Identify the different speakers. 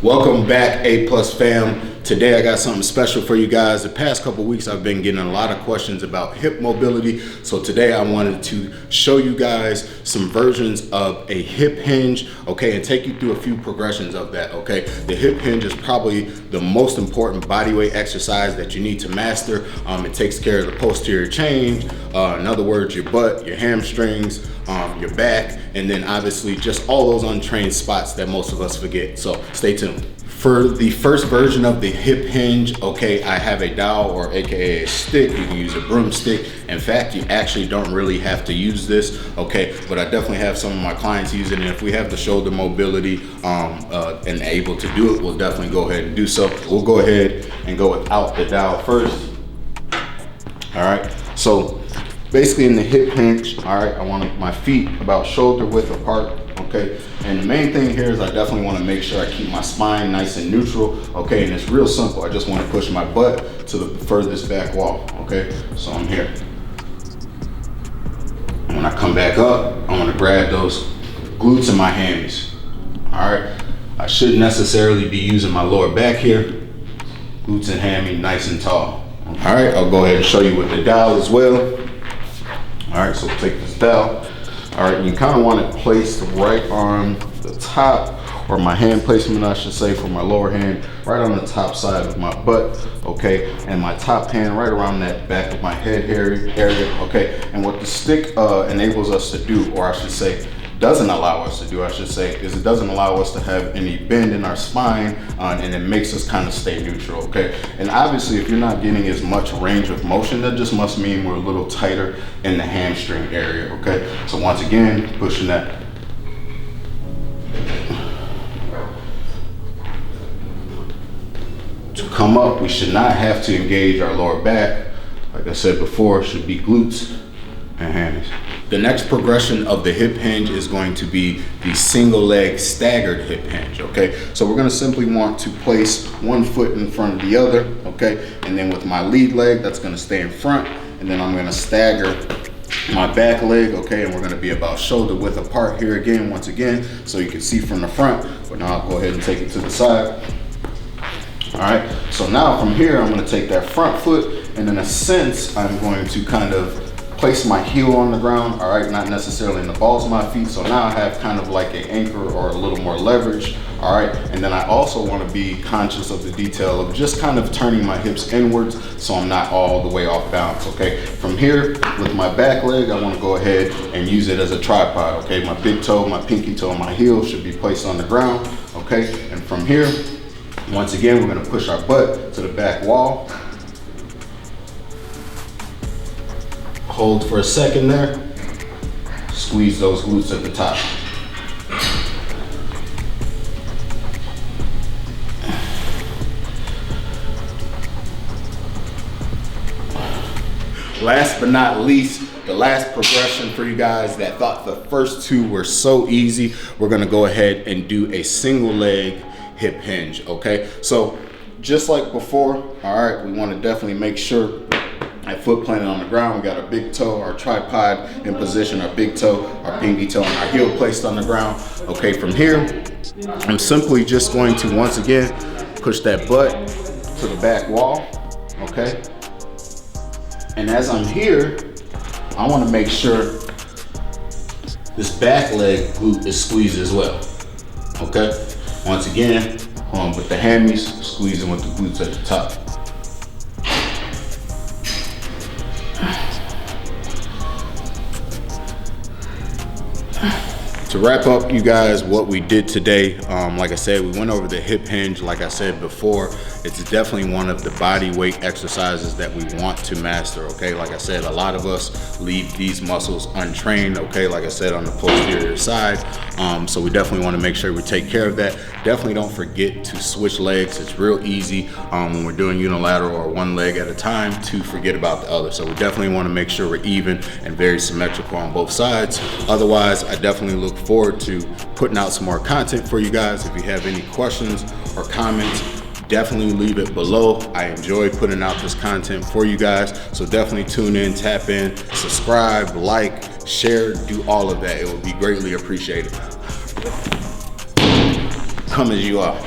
Speaker 1: Welcome back, A Plus fam. Today I got something special for you guys. The past couple weeks I've been getting a lot of questions about hip mobility. So today I wanted to show you guys some versions of a hip hinge, okay, and take you through a few progressions of that, okay? The hip hinge is probably the most important bodyweight exercise that you need to master. It takes care of the posterior chain, in other words, your butt, your hamstrings, your back, and then obviously just all those untrained spots that most of us forget. So stay tuned. For the first version of the hip hinge, okay, I have a dowel, or AKA a stick. You can use a broomstick. In fact, you actually don't really have to use this, okay, but I definitely have some of my clients use it, and if we have the shoulder mobility and able to do it, we'll definitely go ahead and do so. We'll go ahead and go without the dowel first. All right, so basically in the hip hinge, all right, I want my feet about shoulder width apart, okay? And the main thing here is I definitely want to make sure I keep my spine nice and neutral, okay? And it's real simple. I just want to push my butt to the furthest back wall, okay? So I'm here. And when I come back up, I want to grab those glutes and my hammies, all right? I shouldn't necessarily be using my lower back here. Glutes and hammy nice and tall. All right, I'll go ahead and show you with the dowel as well. All right, so take this dowel. All right, you kind of want it placed right on the top, or my hand placement, I should say, for my lower hand, right on the top side of my butt, okay? And my top hand right around that back of my head area, okay? And what the stick enables us to do, or I should say, doesn't allow us to do, I should say, is it doesn't allow us to have any bend in our spine, and it makes us kind of stay neutral, okay? And obviously, if you're not getting as much range of motion, that just must mean we're a little tighter in the hamstring area, okay? So once again, pushing that. To come up, we should not have to engage our lower back. Like I said before, it should be glutes and hammies. The next progression of the hip hinge is going to be the single leg staggered hip hinge, okay? So we're gonna simply want to place one foot in front of the other, okay? And then with my lead leg, that's gonna stay in front, and then I'm gonna stagger my back leg, okay? And we're gonna be about shoulder width apart here again, once again, so you can see from the front, but now I'll go ahead and take it to the side. All right, so now from here, I'm gonna take that front foot, and in a sense, I'm going to kind of place my heel on the ground, all right, not necessarily in the balls of my feet. So now I have kind of like an anchor or a little more leverage, all right? And then I also want to be conscious of the detail of just kind of turning my hips inwards so I'm not all the way off balance, okay? From here, with my back leg, I want to go ahead and use it as a tripod, okay? My big toe, my pinky toe, and my heel should be placed on the ground, okay? And from here, once again, we're going to push our butt to the back wall. Hold for a second there. Squeeze those glutes at the top. Last but not least, the last progression for you guys that thought the first two were so easy, we're gonna go ahead and do a single leg hip hinge, okay? So just like before, all right, we wanna definitely make sure that foot planted on the ground. We got our big toe, our tripod in position, our big toe, our pinky toe, and our heel placed on the ground. Okay, from here, I'm simply just going to, once again, push that butt to the back wall, okay? And as I'm here, I want to make sure this back leg glute is squeezed as well, okay? Once again, with the hammies, squeezing with the glutes at the top. To wrap up, you guys, what we did today, like I said, we went over the hip hinge. Like I said before, it's definitely one of the body weight exercises that we want to master, okay? Like I said, a lot of us leave these muscles untrained, okay? Like I said, on the posterior side. So we definitely want to make sure we take care of that. Definitely don't forget to switch legs. It's real easy when we're doing unilateral or one leg at a time to forget about the other. So we definitely want to make sure we're even and very symmetrical on both sides. Otherwise, I definitely look forward to putting out some more content for you guys. If you have any questions or comments, definitely leave it below. I enjoy putting out this content for you guys. So definitely tune in, tap in, subscribe, like, share, do all of that. It would be greatly appreciated. Come as you are.